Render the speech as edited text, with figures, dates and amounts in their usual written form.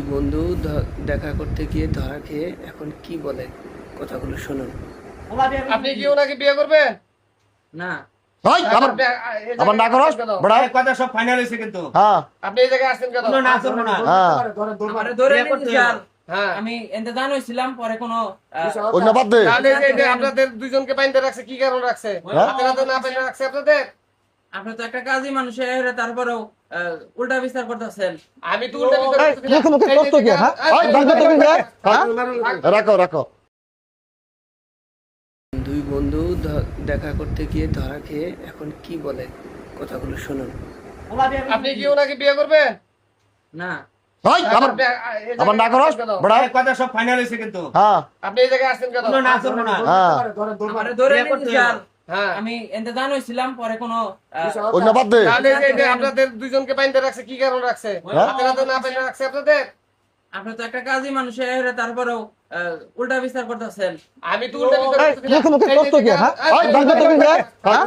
বন্ধু দেখা করতে গিয়ে ধরা খেয়ে এখন কি বলে কথাগুলো শুনুন। আপনি কি ওনাকে বিয়ে করবেন? না ভাই আবার না করস বড়া কথা সব ফাইনাল হয়েছে কিন্তু হ্যাঁ আপনি এই জায়গায় আসছেন কেন? কোনো না করবো না হ্যাঁ আমারে ধরে বিয়ে নিয়েছে করতে স্যার। হ্যাঁ আমি ইন্তজান হইছিলাম পরে কোনো অন্য বাদ দে তাহলে এই যে আপনাদের দুইজনকে বাইন্ধে রাখছে কি কারণ রাখছে? হ্যাঁ? হাতে হাতে না বাইন্ধে রাখছে আপনাদের? আপনি তো একটা কাজী মানুষ তারপরেও উল্টা বিচার করতেছেন। আমি তো উল্টা বিচার করতেছি না। মুখে এই যে কষ্ট কি হ্যাঁ এই ভাই যে- ভাই রাখো রাখো দুই বন্ধু দেখা করতে গিয়ে ধরা খেয়ে এখন কি বলে কথাগুলো শুনুন। আপনি কি ওনাকে বিয়ে করবেন? না ভাই আবার না করস বড়া কথা সব ফাইনাল হয়েছে কিন্তু হ্যাঁ আপনি এই জায়গায় আসছেন কেন? কোনো না করবো না হ্যাঁ আমারে ধরে বিয়ে নিয়েছে করতে স্যার। হ্যাঁ আমি ইন্তজান হইছিলাম পরে কোনো অন্য বাদ দে তাহলে এই যে আপনাদের দুইজনকে বাইন্ধে রাখছে কি কারণ রাখছে? হ্যাঁ? হাতে হাতে না বাইন্ধে রাখছে আপনাদের? আপনি তো একটা কাজী মানুষ তারপরেও উল্টা বিচার করতেছেন। আমি তো উল্টা বিচার করতেছি না। মুখে কষ্ট কি হ্যাঁ ভাই ভাই